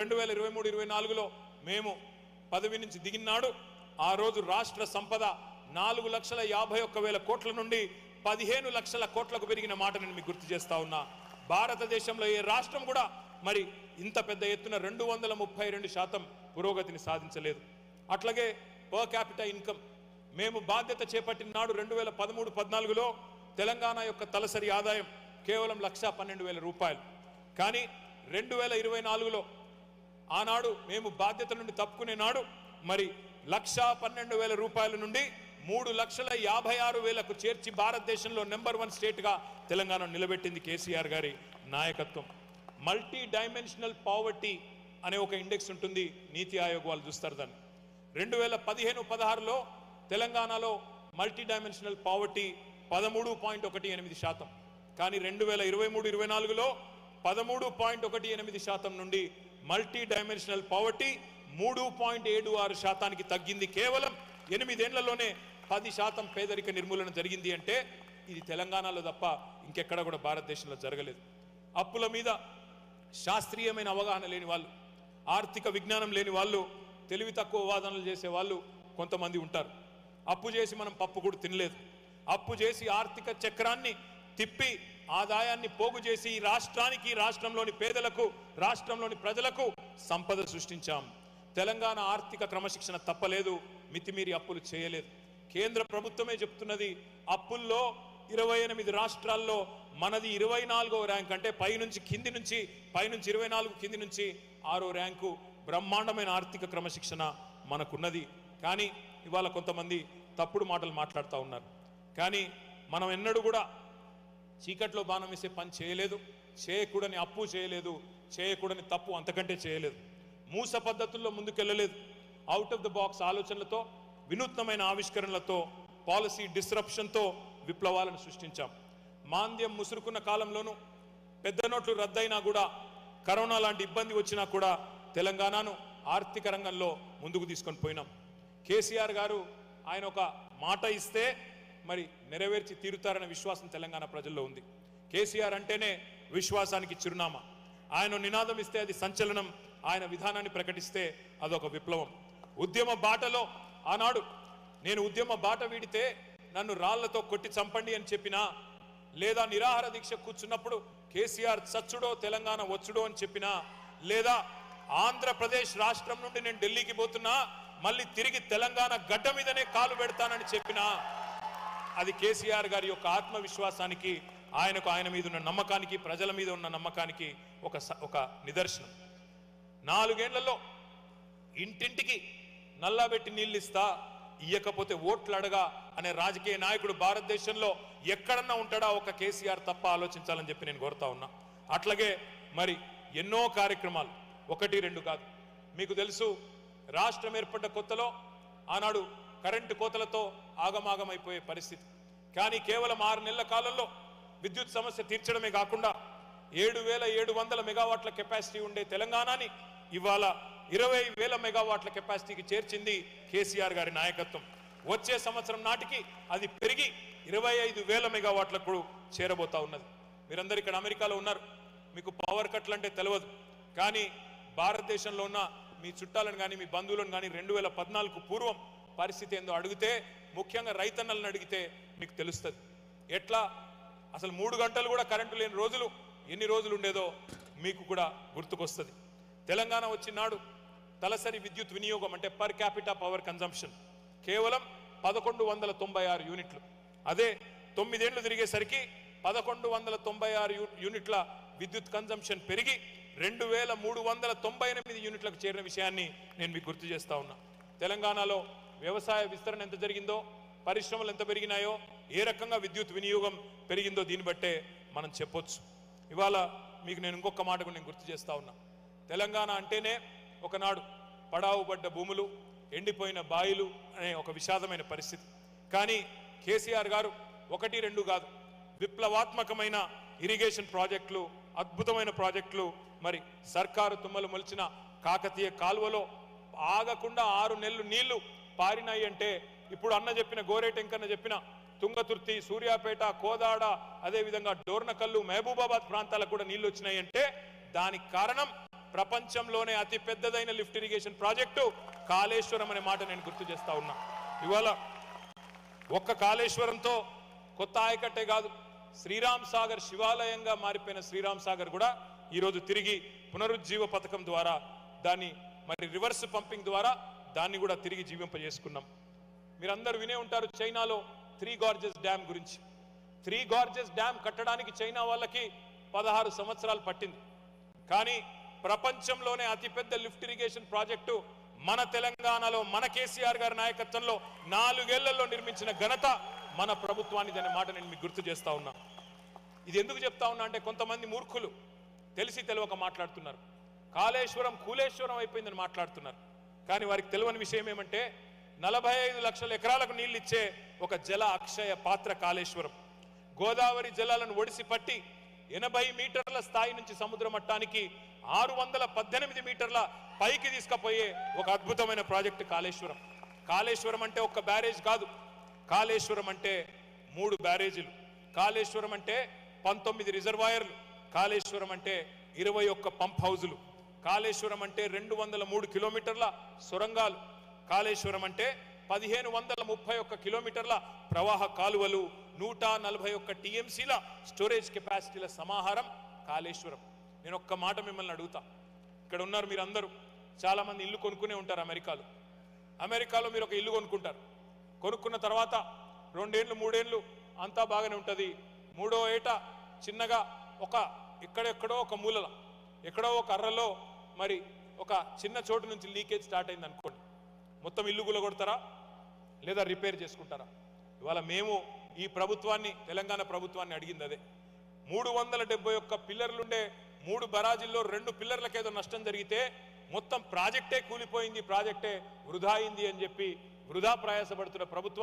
2023-24లో మేము పదవి నుంచి దిగినాడు ఆ రోజు రాష్ట్ర సంపద 4,51,000 కోట్ల నుండి 15 లక్షల కోట్లకు పెరిగిన మాట నేను మీకు గుర్తు చేస్తా ఉన్నా. భారతదేశంలో ఏ రాష్ట్రం కూడా మరి ఇంత పెద్ద ఎత్తున 232% పురోగతిని సాధించలేదు. అట్లాగే పర్ క్యాపిటా ఇన్కమ్ మేము బాధ్యత చేపట్టిన నాడు 2013-14లో తెలంగాణ యొక్క తలసరి ఆదాయం కేవలం 1,12,000 రూపాయలు. కానీ 2024లో ఆనాడు మేము బాధ్యత నుండి తప్పుకునే నాడు మరి 1,12,000 రూపాయల నుండి 3,56,000కు చేర్చి భారతదేశంలో నెంబర్ 1 స్టేట్గా తెలంగాణ నిలబెట్టింది కేసీఆర్ గారి నాయకత్వం. మల్టీ డైమెన్షనల్ పావర్టీ అనే ఒక ఇండెక్స్ ఉంటుంది, నీతి ఆయోగ్ వాళ్ళు చూస్తారు దాన్ని. 2015-16లో తెలంగాణలో మల్టీ డైమెన్షనల్ పావర్టీ 13.18%. కానీ 2023-24లో 13.18% నుండి మల్టీ డైమెన్షనల్ పావర్టీ 3.76%కి తగ్గింది. కేవలం 8 ఏళ్లలోనే 10% పేదరిక నిర్మూలన జరిగింది అంటే ఇది తెలంగాణలో తప్ప ఇంకెక్కడ కూడా భారతదేశంలో జరగలేదు. అప్పుల మీద శాస్త్రీయమైన అవగాహన లేని వాళ్ళు, ఆర్థిక విజ్ఞానం లేని వాళ్ళు, తెలివి తక్కువ వాదనలు చేసే వాళ్ళు కొంతమంది ఉంటారు. అప్పు చేసి మనం పప్పు కూడా తినలేదు. అప్పు చేసి ఆర్థిక చక్రాన్ని తిప్పి ఆదాయాన్ని పోగు చేసి ఈ రాష్ట్రానికి, రాష్ట్రంలోని పేదలకు, రాష్ట్రంలోని ప్రజలకు సంపద సృష్టించాం. తెలంగాణ ఆర్థిక క్రమశిక్షణ తప్పలేదు, మితిమీరి అప్పులు చేయలేదు. కేంద్ర ప్రభుత్వమే చెప్తున్నది అప్పుల్లో 28 రాష్ట్రాల్లో మనది 24వ ర్యాంక్, అంటే పైనుంచి 24 కింది నుంచి 6వ ర్యాంకు. బ్రహ్మాండమైన ఆర్థిక క్రమశిక్షణ మనకున్నది. కానీ ఇవాళ కొంతమంది తప్పుడు మాటలు మాట్లాడుతూ ఉన్నారు. కానీ మనం ఎన్నడూ కూడా చీకట్లో బాణం వేసే పని చేయలేదు, చేయకూడని అప్పు చేయలేదు, చేయకూడని తప్పు అంతకంటే చేయలేదు. మూస పద్ధతుల్లో ముందుకెళ్ళలేదు. అవుట్ ఆఫ్ ద బాక్స్ ఆలోచనలతో, వినూత్నమైన ఆవిష్కరణలతో, పాలసీ డిస్రప్షన్తో విప్లవాలను సృష్టించాం. మాంద్యం ముసురుకున్న కాలంలోనూ, పెద్ద నోట్లు రద్దయినా కూడా, కరోనా లాంటి ఇబ్బంది వచ్చినా కూడా తెలంగాణను ఆర్థిక రంగంలో ముందుకు తీసుకొని పోయినాం. కేసీఆర్ గారు ఆయన ఒక మాట ఇస్తే మరి నెరవేర్చి తీరుతారనే విశ్వాసం తెలంగాణ ప్రజల్లో ఉంది. కేసీఆర్ అంటేనే విశ్వాసానికి చిరునామా. ఆయన నినాదం ఇస్తే అది సంచలనం, ఆయన విధానాన్ని ప్రకటిస్తే అదొక విప్లవం. ఉద్యమ బాటలో ఆనాడు నేను ఉద్యమ బాట వీడితే నన్ను రాళ్లతో కొట్టి చంపండి అని చెప్పినా, లేదా నిరాహార దీక్ష కూర్చున్నప్పుడు కేసీఆర్ చచ్చుడో తెలంగాణ వచ్చుడో అని చెప్పినా, లేదా ఆంధ్రప్రదేశ్ రాష్ట్రం నుండి నేను ఢిల్లీకి పోతున్నా మళ్ళీ తిరిగి తెలంగాణ గడ్డ మీదనే కాలు పెడతానని చెప్పినా, అది కేసీఆర్ గారి యొక్క ఆత్మవిశ్వాసానికి, ఆయన మీద ఉన్న నమ్మకానికి, ప్రజల మీద ఉన్న నమ్మకానికి ఒక నిదర్శనం. 4 ఏళ్లలో ఇంటింటికి నల్లాబెట్టి నీళ్ళు ఇస్తా, ఇయ్యకపోతే ఓట్లు అడగా అనే రాజకీయ నాయకుడు భారతదేశంలో ఎక్కడన్నా ఉంటాడా? ఒక కేసీఆర్ తప్ప ఆలోచించాలని చెప్పి నేను కోరుతా ఉన్నా. అట్లాగే మరి ఎన్నో కార్యక్రమాలు, 1-2 కాదు. మీకు తెలుసు, రాష్ట్రం ఏర్పడ్డ కొత్తలో ఆనాడు కరెంటు కోతలతో ఆగమాగమైపోయే పరిస్థితి. కానీ కేవలం 6 నెలల కాలంలో విద్యుత్ సమస్య తీర్చడమే కాకుండా 7,700 మెగావాట్ల కెపాసిటీ ఉండే తెలంగాణని ఇవాళ 20,000 మెగావాట్ల కెపాసిటీకి చేర్చింది కేసీఆర్ గారి నాయకత్వం. వచ్చే సంవత్సరం నాటికి అది పెరిగి 25,000 మెగావాట్లకు చేరబోతా ఉన్నది. మీరందరూ ఇక్కడ అమెరికాలో ఉన్నారు, మీకు పవర్ కట్లు అంటే తెలియదు. కానీ భారతదేశంలో ఉన్న మీ చుట్టాలను కానీ మీ బంధువులను కానీ 2014కు పూర్వం పరిస్థితి ఏందో అడిగితే, ముఖ్యంగా రైతన్నలను అడిగితే మీకు తెలుస్తుంది. ఎట్లా అసలు 3 గంటలు కూడా కరెంటు లేని రోజులు ఎన్ని రోజులు ఉండేదో మీకు కూడా గుర్తుకొస్తుంది. తెలంగాణ వచ్చినాడు తలసరి విద్యుత్ వినియోగం అంటే పర్ క్యాపిటా పవర్ కన్జంప్షన్ కేవలం 1,196 యూనిట్లు. అదే 9 ఏళ్లు తిరిగేసరికి 1,196 యూనిట్ల విద్యుత్ కన్జంప్షన్ పెరిగి 2,398 యూనిట్లకు చేరిన విషయాన్ని నేను మీకు గుర్తు చేస్తా ఉన్నా. తెలంగాణలో వ్యవసాయ విస్తరణ ఎంత జరిగిందో, పరిశ్రమలు ఎంత పెరిగినాయో, ఏ రకంగా విద్యుత్ వినియోగం పెరిగిందో దీన్ని బట్టే మనం చెప్పొచ్చు. ఇవాళ మీకు నేను ఇంకొక మాట కూడా నేను గుర్తు చేస్తా ఉన్నా. తెలంగాణ అంటేనే ఒకనాడు పడావు పడ్డ భూములు, ఎండిపోయిన బాయిలు అనే ఒక విషాదమైన పరిస్థితి. కానీ కేసీఆర్ గారు 1-2 కాదు, విప్లవాత్మకమైన ఇరిగేషన్ ప్రాజెక్టులు, అద్భుతమైన ప్రాజెక్టులు, మరి సర్కారు తుమ్మలు మొలిచిన కాకతీయ కాలువలో ఆగకుండా 6 నెలలు నీళ్లు పారినాయి అంటే, ఇప్పుడు అన్న చెప్పిన గోరేటెంకన్న చెప్పిన తుంగతుర్తి, సూర్యాపేట, కోదాడ, అదేవిధంగా డోర్నకల్లు, మహబూబాబాద్ ప్రాంతాలకు కూడా నీళ్లు వచ్చినాయి అంటే దానికి కారణం ప్రపంచంలోనే అతి పెద్దదైన లిఫ్ట్ ఇరిగేషన్ ప్రాజెక్టు కాళేశ్వరం అనే మాట నేను గుర్తు చేస్తా ఉన్నా. ఇవాళ ఒక్క కాళేశ్వరంతో కొత్త ఆయకట్టే కాదు, శ్రీరామ్ సాగర్ శివాలయంగా మారిపోయిన శ్రీరామ్ సాగర్ కూడా ఈరోజు తిరిగి పునరుజ్జీవ పథకం ద్వారా దాన్ని మరి రివర్స్ పంపింగ్ ద్వారా దాన్ని కూడా తిరిగి జీవింపజేసుకున్నాం. మీరందరూ వినే ఉంటారు చైనాలో 3 గార్జెస్ డ్యామ్ గురించి. 3 గార్జెస్ డ్యామ్ కట్టడానికి చైనా వాళ్ళకి 16 సంవత్సరాలు పట్టింది. కానీ ప్రపంచంలోనే అతిపెద్ద లిఫ్ట్ ఇరిగేషన్ ప్రాజెక్టు మన తెలంగాణలో మన కేసీఆర్ గారి నాయకత్వంలో 4 ఏళ్లలో నిర్మించిన ఘనత మన ప్రభుత్వానిదనే మాట నేను మీకు గుర్తు చేస్తా ఉన్నా. ఇది ఎందుకు చెప్తా ఉన్నా అంటే కొంతమంది మూర్ఖులు తెలిసి తెలియక మాట్లాడుతున్నారు. కాళేశ్వరం కూలేశ్వరం అయిపోయిందని మాట్లాడుతున్నారు. కానీ వారికి తెలియని విషయం ఏమంటే 45 లక్షల ఎకరాలకు నీళ్లు ఇచ్చే ఒక జల అక్షయ పాత్ర కాళేశ్వరం. గోదావరి జలాలను ఒడిసి పట్టి 80 మీటర్ల స్థాయి నుంచి సముద్ర మట్టానికి 618 మీటర్ల పైకి తీసుకుపోయే ఒక అద్భుతమైన ప్రాజెక్టు కాళేశ్వరం. కాళేశ్వరం అంటే ఒక్క బ్యారేజ్ కాదు, కాళేశ్వరం అంటే 3 బ్యారేజీలు, కాళేశ్వరం అంటే 19 రిజర్వాయర్లు, కాళేశ్వరం అంటే 21 పంప్ హౌజులు, కాళేశ్వరం అంటే 203 కిలోమీటర్ల సొరంగాలు, కాళేశ్వరం అంటే 1531 కిలోమీటర్ల ప్రవాహ కాలువలు, 141 టీఎంసీల స్టోరేజ్ కెపాసిటీల సమాహారం కాళేశ్వరం. నేను ఒక్క మాట మిమ్మల్ని అడుగుతా, ఇక్కడ ఉన్నారు మీరందరూ, చాలా మంది ఇల్లు కొనుక్కునే ఉంటారు అమెరికాలో. అమెరికాలో మీరు ఒక ఇల్లు కొనుక్కుంటారు, కొనుక్కున్న తర్వాత 2 ఏళ్ళు 3 ఏళ్ళు అంతా బాగానే ఉంటుంది. 3వ ఏట చిన్నగా ఒక ఎక్కడెక్కడో ఒక మూలల ఎక్కడో ఒక అర్రలో మరి ఒక చిన్న చోటు నుంచి లీకేజ్ స్టార్ట్ అయింది అనుకోండి, మొత్తం ఇల్లు గులగొడతారా లేదా రిపేర్ చేసుకుంటారా? ఇవాళ మేము ఈ ప్రభుత్వాన్ని, తెలంగాణ ప్రభుత్వాన్ని అడిగింది అదే. 371 పిల్లర్లుండే 3 బరాజీల్లో 2 పిల్లర్లకు ఏదో నష్టం జరిగితే మొత్తం ప్రాజెక్టే కూలిపోయింది, ప్రాజెక్టే వృధా అయింది అని చెప్పి వృధా ప్రయాసపడుతున్న ప్రభుత్వం